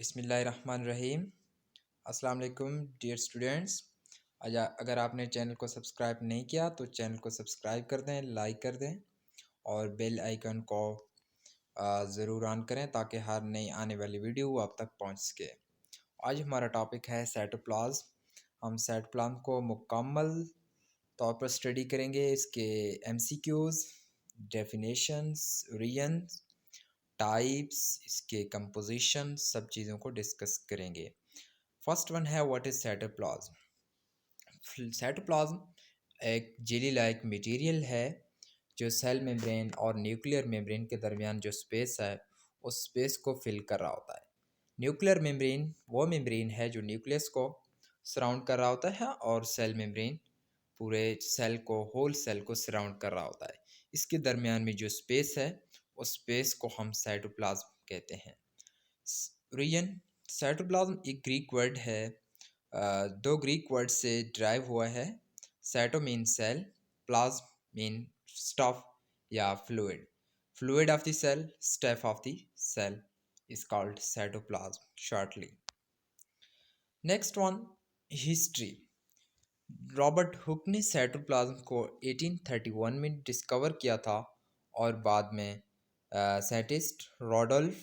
बिस्मिल्लाहिर्रहमानिर्रहीम। अस्सलाम वालेकुम डियर स्टूडेंट्स। अगर आपने चैनल को सब्सक्राइब नहीं किया तो चैनल को सब्सक्राइब कर दें, लाइक कर दें और बेल आइकन को ज़रूर ऑन करें ताकि हर नई आने वाली वीडियो आप तक पहुंच सके। आज हमारा टॉपिक है साइटोप्लाज्म। हम साइटोप्लाज्म को मुकम्मल तौर पर स्टडी करेंगे, इसके एमसीक्यूज़, डेफिनेशंस, रीजन्स, टाइप्स, इसके कंपोजिशन, सब चीज़ों को डिस्कस करेंगे। फर्स्ट वन है व्हाट इज़ साइटोप्लाज्म। साइटोप्लाज्म एक जेली लाइक मटेरियल है जो सेल मेम्ब्रेन और न्यूक्लियर मेम्ब्रेन के दरमियान जो स्पेस है उस स्पेस को फिल कर रहा होता है। न्यूक्लियर मेम्ब्रेन वो मेम्ब्रेन है जो न्यूक्लियस को सराउंड कर रहा होता है और सेल मेम्ब्रेन पूरे सेल को, होल सेल को सराउंड कर रहा होता है। इसके दरमियान में जो स्पेस है उस स्पेस को हम साइटोप्लाज्म कहते हैं। रीजन, साइटोप्लाज्म एक ग्रीक वर्ड है, दो ग्रीक वर्ड से ड्राइव हुआ है। Cyto mean cell, plasm mean stuff या fluid. Fluid of the cell, stuff of the cell is called cytoplasm shortly. Next one, history. Robert Hooke ने cytoplasm को 1831 में डिस्कवर किया था और बाद में साइंटिस्ट रॉडोल्फ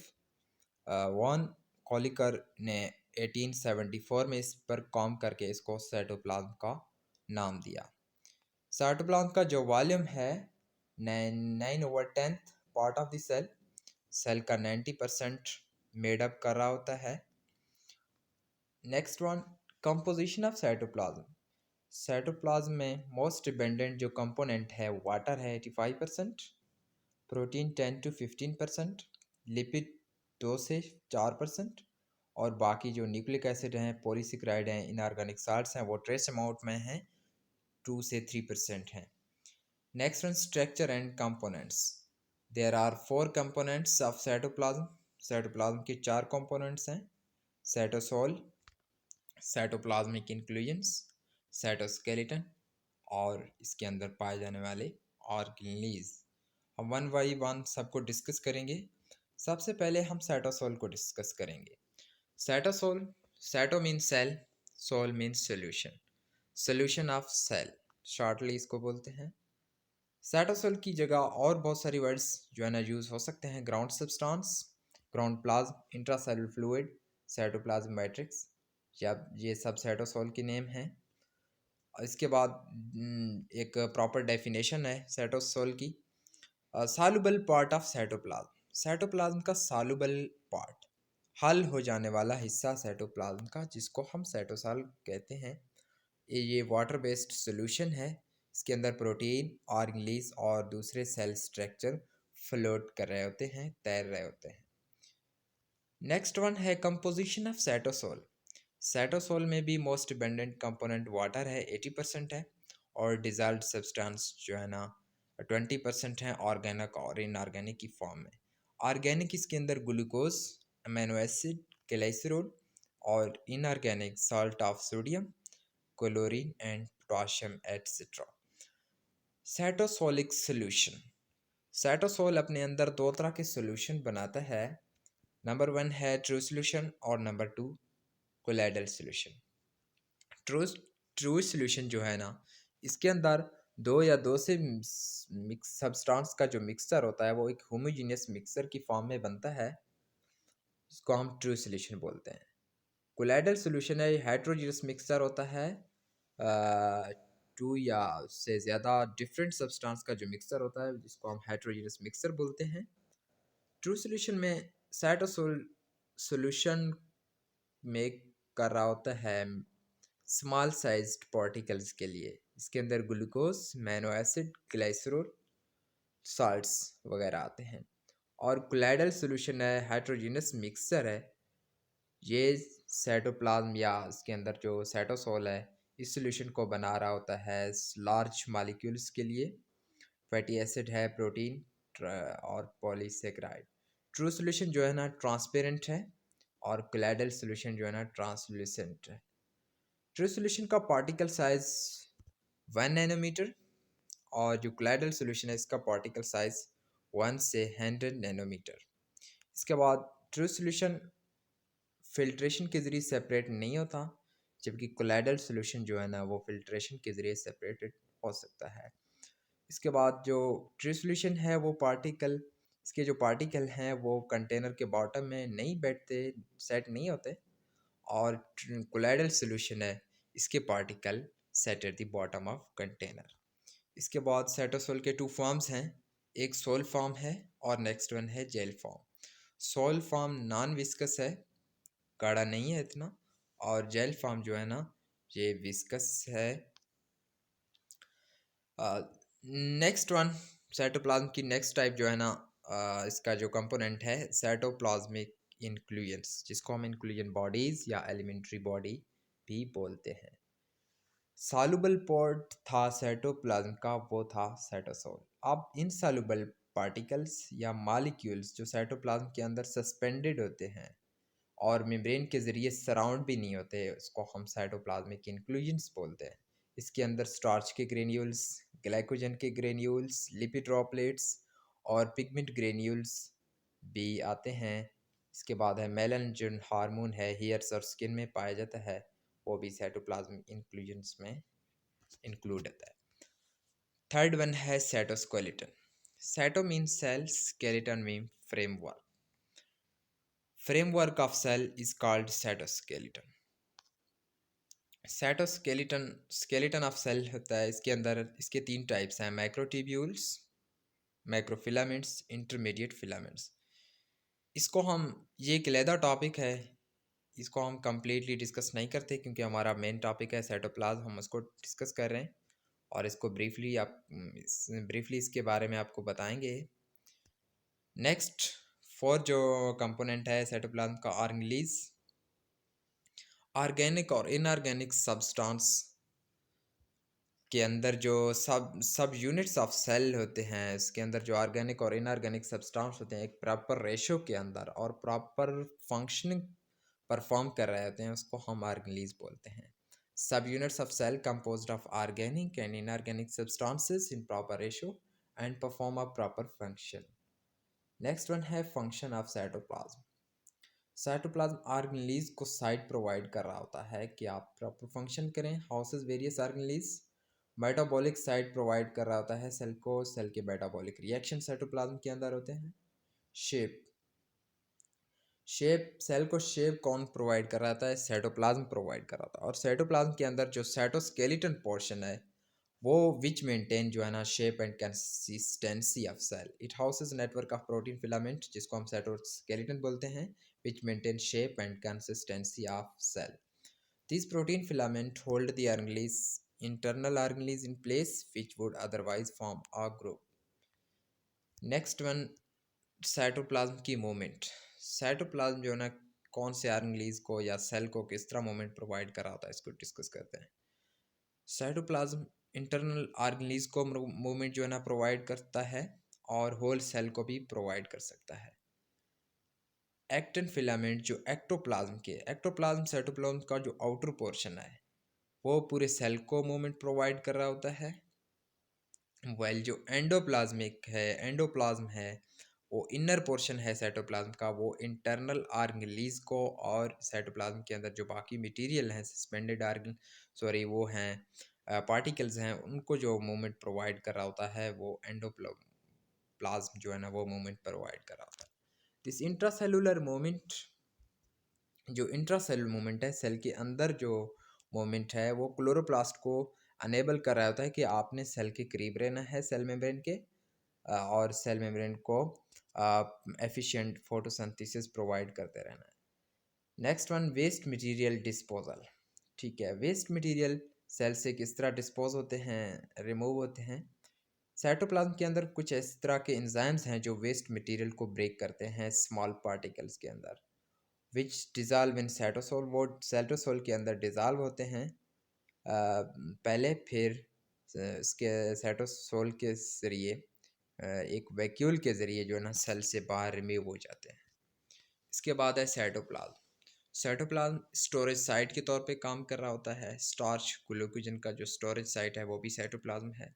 वॉन कॉलिकर ने 1874 में इस पर काम करके इसको साइटोप्लाज्म का नाम दिया। साइटोप्लाज्म का जो वॉल्यूम है 9/10 part of the cell, cell का 90% मेड अप कर रहा होता है। Next one, composition of cytoplasm. Cytoplasm में मोस्ट अबेंडेंट जो कंपोनेंट है वाटर है 85%, प्रोटीन 10 to 15%, लिपिड 2 से 4% और बाकी जो न्यूक्लिक एसिड हैं, पॉलीसेकेराइड हैं, इनऑर्गेनिक साल्ट्स हैं वो ट्रेस अमाउंट में हैं, 2 से 3% हैं। Next one, structure and components. There are 4 components of cytoplasm. Cytoplasm के 4 कंपोनेंट्स हैं, साइटोसोल, साइटोप्लाज्मिक इंक्लूजन्स, साइटोस्केलेटन और इसके अंदर पाए जाने वाले ऑर्गेनेल्स। हम वन बाई वन सबको डिस्कस करेंगे। सबसे पहले हम साइटोसोल को डिस्कस करेंगे। Cytosol, cyto mean cell, sol mean solution, solution of cell shortly इसको बोलते हैं। साइटोसोल की जगह और बहुत सारी वर्ड्स जो है ना यूज़ हो सकते हैं। Ground substance, ground plasm, intracellular fluid, cytoplasm matrix, या ये सब साइटोसोल के नेम हैं। इसके बाद एक प्रॉपर डेफिनेशन है साइटोसोल की। Soluble part of cytoplasm, cytoplasm का सॉल्युबल पार्ट, हल हो जाने वाला हिस्सा साइटोप्लाज्म का, जिसको हम साइटोसोल कहते हैं। ये वाटर बेस्ड सॉल्यूशन है। इसके अंदर प्रोटीन, ऑर्गेनेल्स और दूसरे सेल स्ट्रक्चर फ्लोट कर रहे होते हैं, तैर रहे होते हैं। नेक्स्ट वन है कंपोजिशन ऑफ साइटोसोल। साइटोसोल में भी मोस्ट अबेंडेंट कंपोनेंट वाटर है, 80% है, और डिजॉल्व्ड सब्सटेंस जो है ना 20% है, ऑर्गेनिक और इनऑर्गेनिक की फॉर्म में। ऑर्गेनिक इसके अंदर ग्लूकोज, अमीनो एसिड, ग्लिसरॉल और inorganic salt of sodium, chlorine and potassium etcetera. Cytosolic solution, cytosol अपने अंदर दो तरह के सोल्यूशन बनाता है। नंबर 1 है ट्रू सोल्यूशन और number 2 colloidal solution. True solution जो है ना, इसके अंदर दो या दो से मिक्स सब्सटेंस का जो मिक्सचर होता है वो एक होमोजेनियस मिक्सचर की फॉर्म में बनता है, इसको हम ट्रू सोल्यूशन बोलते हैं। कोलाइडल सोल्यूशन है, हेट्रोजीनियस मिक्सचर होता है, टू या से ज़्यादा डिफरेंट सब्सटेंस का जो मिक्सचर होता है जिसको हम हेट्रोजीनियस मिक्सचर बोलते हैं। ट्रू सोल्यूशन में साइटोसोल सोल्यूशन मेक कर रहा होता है स्मॉल साइज्ड पार्टिकल्स के लिए। इसके अंदर glucose, amino acid, glycerol, salts वगैरह आते हैं। और कोलाइडल सोल्यूशन है, हेट्रोजीनियस मिक्सचर है। ये साइटोप्लाज्म या इसके अंदर जो साइटोसोल है इस सोल्यूशन को बना रहा होता है लार्ज मॉलिक्यूल्स के लिए। फैटी एसिड है, प्रोटीन और पॉलीसेकेराइड। ट्रू सोल्यूशन जो है ना ट्रांसपेरेंट है और कोलाइडल सोल्यूशन जो है ना ट्रांसलूसेंट है। ट्रू सोल्यूशन का पार्टिकल साइज 1 नैनोमीटर और जो कोलाइडल सोल्यूशन है इसका पार्टिकल साइज 1 से 100 नैनोमीटर। इसके बाद ट्रू सोल्यूशन फिल्ट्रेशन के ज़रिए सेपरेट नहीं होता, जबकि कोलाइडल सोल्यूशन जो है ना वो फिल्ट्रेशन के ज़रिए सेपरेटेड हो सकता है। इसके बाद जो ट्रू सोल्यूशन है वो पार्टिकल, इसके जो पार्टिकल हैं वो कंटेनर के बॉटम में नहीं बैठते, सेट नहीं होते, और कोलाइडल सोल्यूशन है इसके particle set at the bottom of container. इसके बाद साइटोसोल के टू फॉर्म्स हैं, एक सोल फॉर्म है और नेक्स्ट वन है gel form. Sol form non viscous है, गाढ़ा नहीं है इतना, और जेल फॉर्म जो है ना ये विस्कस है। नेक्स्ट वन, साइटोप्लाज्म की नेक्स्ट टाइप जो है ना इसका जो कंपोनेंट है साइटोप्लाज्मिक इंक्लूजन्स, जिसको हम इंक्लूजन बॉडीज या एलिमेंट्री बॉडी भी बोलते हैं। सॉल्युबल पार्ट था साइटोप्लाज्म का वो था साइटोसोल। अब इनसॉल्युबल पार्टिकल्स या मॉलिक्यूल्स जो साइटोप्लाज्म के अंदर सस्पेंडेड होते हैं और मेम्ब्रेन के ज़रिए सराउंड भी नहीं होते, उसको हम साइटोप्लाज्मिक इंक्लूजन्स बोलते हैं। इसके अंदर स्टार्च के ग्रेन्यूल्स, ग्लाइकोजन के ग्रेन्यूल्स, लिपिड ड्रॉपलेट्स और पिगमेंट ग्रेन्यूल्स भी आते हैं। इसके बाद है मेलानिन जो हार्मोन है हेयर्स और स्किन में पाया जाता है, वो भी साइटोप्लाज्मिक इंक्लूजन्स में इंक्लूड होता है। थर्ड वन है cytoskeleton. Cyto means cell, skeleton mean framework. Framework of cell is called cytoskeleton. Cytoskeleton skeleton of cell होता है, इसके अंदर इसके तीन टाइप्स हैं, मैक्रोट्यूब्यूल्स, मैक्रोफिलामेंट्स, इंटरमीडिएट फिलामेंट्स। इसको हम, ये एक अलहदा टॉपिक है, इसको हम कम्प्लीटली डिस्कस नहीं करते क्योंकि हमारा मेन टॉपिक है साइटोप्लाज्म, हम उसको डिस्कस कर रहे हैं और इसको ब्रीफली इसके बारे में आपको बताएंगे। नेक्स्ट फोर्थ जो कंपोनेंट है साइटोप्लाज्म का, ऑर्गेनेलिज, ऑर्गेनिक और इनऑर्गेनिक सब्सटेंस के अंदर जो सब यूनिट्स ऑफ सेल होते हैं, इसके अंदर जो ऑर्गेनिक और इनऑर्गेनिक सब्सटेंस होते हैं एक प्रॉपर रेशो के अंदर और प्रॉपर फंक्शनिंग परफॉर्म कर रहे होते हैं, उसको हम ऑर्गेनेलिज बोलते हैं। सब units of cell composed of organic and inorganic substances in proper ratio and perform a proper function. Next one है function of cytoplasm. Cytoplasm organelles को साइट प्रोवाइड कर रहा होता है कि आप प्रॉपर फंक्शन करें। Houses various organelles metabolic site provide कर रहा होता है सेल को, सेल के मेटाबॉलिक रिएक्शन साइटोप्लाज्म के अंदर होते हैं। शेप, सेल को शेप कौन प्रोवाइड कर रहा था है, साइटोप्लाज्म प्रोवाइड कर रहा था। और साइटोप्लाज्म के अंदर जो साइटोस्केलेटन पोर्शन है वो विच मेंटेन जो है ना shape and consistency of cell. It houses network of protein filament, जिसको हम साइटोस्केलेटन बोलते हैं, which maintain shape and consistency of cell. This protein filament hold the organelles, internal organelles in place which would otherwise form a group. Next one, cytoplasm की movement. Cytoplasm जो है ना कौन से ऑर्गेनेलिज को या सेल को किस तरह मूवमेंट प्रोवाइड करा होता है, इसको डिस्कस करते हैं। साइटोप्लाज्म इंटरनल ऑर्गेनेलिज को मूवमेंट जो है ना प्रोवाइड करता है और होल सेल को भी प्रोवाइड कर सकता है। एक्टिन फिलामेंट जो एक्टोप्लाज्म साइटोप्लाज्म का जो आउटर पोर्शन है वो पूरे सेल को मूवमेंट प्रोवाइड कर रहा होता है, वेल जो एंडोप्लाज्म है वो इनर पोर्शन है साइटोप्लाज्म का, वो इंटरनल ऑर्गेनेलिज को और साइटोप्लाज्म के अंदर जो बाकी मटेरियल हैं सस्पेंडेड वो हैं पार्टिकल्स हैं, उनको जो मूवमेंट प्रोवाइड कर रहा होता है वो एंडोप्लाज्म जो है ना वो मूवमेंट प्रोवाइड कर रहा होता है। दिस इंट्रासेलुलर मूवमेंट, जो इंट्रासेलुलर मूवमेंट है सेल के अंदर जो मूवमेंट है वो क्लोरोप्लास्ट को अनेबल कर रहा होता है कि आपने सेल के करीब रहना है, सेल मेम्ब्रेन के, और सेल मेम्ब्रेन को एफिशिएंट फोटोसिंथेसिस प्रोवाइड करते रहना है। Next one, waste material disposal. ठीक है, वेस्ट मटेरियल सेल से किस तरह डिस्पोज होते हैं, रिमूव होते हैं। साइटोप्लाज्म के अंदर कुछ इस तरह के एंजाइम्स हैं जो वेस्ट मटेरियल को ब्रेक करते हैं स्मॉल पार्टिकल्स के अंदर, विच डिज़ाल्व इन साइटोसोल, वो साइटोसोल के अंदर डिज़ाल्व होते हैं पहले, फिर इसके साइटोसोल के ज़रिए एक वैक्यूल के ज़रिए जो है ना सेल से बाहर रिमूव हो जाते हैं। इसके बाद है साइटोप्लाज्म। साइटोप्लाज्म स्टोरेज साइट के तौर पे काम कर रहा होता है, स्टार्च ग्लूकोजन का जो स्टोरेज साइट है वो भी साइटोप्लाज्म है।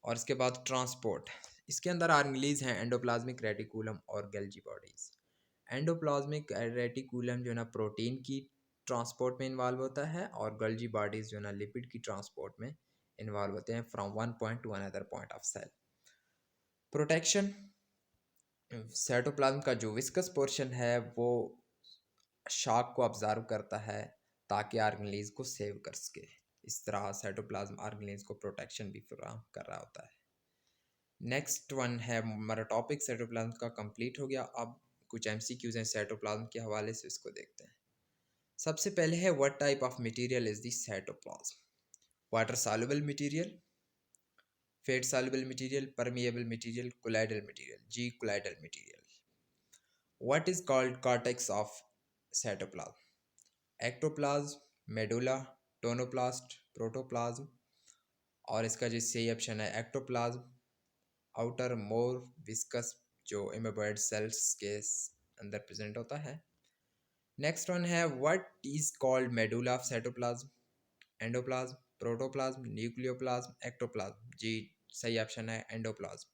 और इसके बाद ट्रांसपोर्ट, इसके अंदर ऑर्गेनेलिज हैं एंडोप्लाज्मिक रेटिकुलम और गल्जी बॉडीज। एंडोप्लाज्मिक रेटिकुलम जो है ना प्रोटीन की ट्रांसपोर्ट में इन्वॉल्व होता है, और गल्जी बॉडीज जो है ना लिपिड की ट्रांसपोर्ट में इन्वॉल्व होते हैं from one point to another point of cell. Protection, cytoplasm का जो विस्कस पोर्शन है वो शॉक को ऑब्जर्व करता है ताकि ऑर्गेनेल्स को सेव कर सके। इस तरह साइटोप्लाज्म ऑर्गेनेल्स को प्रोटेक्शन भी फराहम कर रहा होता है। नेक्स्ट वन है हमारा टॉपिक साइटोप्लाज्म का कंप्लीट हो गया। अब कुछ एमसीक्यूज हैं साइटोप्लाज्म के हवाले से, इसको देखते हैं। सबसे पहले है what type of material is the cytoplasm? Water soluble material, fat soluble material, permeable material, colloidal material. जी, colloidal material. What is called cortex of cytoplasm? Ectoplasm, medulla, tonoplast, protoplasm. और इसका जो सही ऑप्शन है एक्टोप्लाज्म, आउटर मोर विस्कस जो amoeboid cells के अंदर present होता है। नेक्स्ट वन है what is called medulla of cytoplasm? Endoplasm, protoplasm, nucleoplasm, ectoplasm. जी, सही ऑप्शन है endoplasm.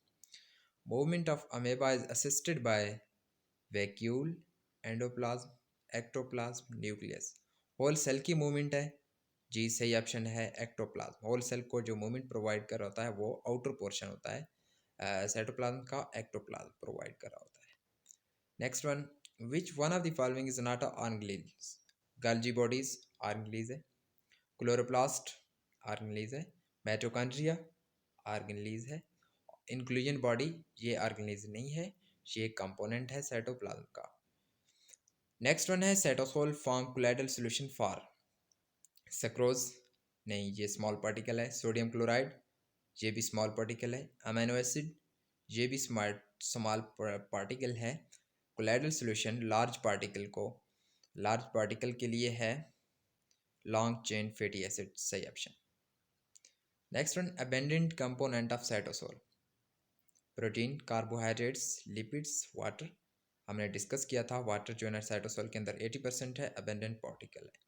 Movement of amoeba is assisted by vacuole, endoplasm, ectoplasm, nucleus. Whole cell की मूवमेंट है। जी, सही ऑप्शन है एक्टोप्लाज्म। होल सेल को जो मूवमेंट प्रोवाइड कर रहा होता है वो आउटर पोर्शन होता है साइटोप्लाज्म का, एक्टोप्लाज्म प्रोवाइड कर रहा होता है। Next one, which one of the following is not organelles? गल्जी bodies organelles है, क्लोरोप्लास्ट ऑर्गेनेल्स है, माइटोकॉन्ड्रिया ऑर्गेनेल्स है, इंक्लूजन बॉडी ये ऑर्गेनेल्स नहीं है, ये कंपोनेंट है साइटोप्लाज्म का। नेक्स्ट वन है cytosol form colloidal solution for sucrose, नहीं ये स्मॉल पार्टिकल है। सोडियम क्लोराइड, ये भी स्मॉल पार्टिकल है। अमीनो एसिड, ये भी स्मॉल पार्टिकल है। कोलाइडल सॉल्यूशन लार्ज पार्टिकल के लिए है लॉन्ग चेन फैटी एसिड, सही option. Next one, abundant component of cytosol? Protein, carbohydrates, lipids, water. हमने डिस्कस किया था वाटर जो है साइटोसोल के अंदर 80% है, अबेंडेंट पार्टिकल है।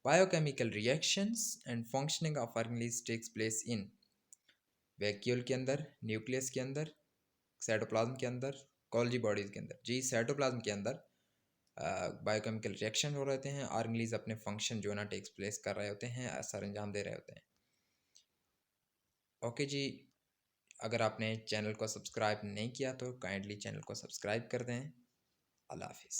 Biochemical reactions and functioning of organelles takes place in vacuole के अंदर, न्यूक्लियस के अंदर, साइटोप्लाज्म के अंदर, गोल्जी बॉडीज के अंदर। जी, साइटोप्लाज्म के अंदर बायोकेमिकल रिएक्शन हो रहे हैं, ऑर्गेनेल्स अपने फंक्शन जो है ना टेक्स प्लेस कर रहे होते हैं, असर अंजाम दे रहे होते हैं। ओके जी, अगर आपने चैनल को सब्सक्राइब नहीं किया तो काइंडली चैनल को सब्सक्राइब कर दें। अल्लाह हाफिज़।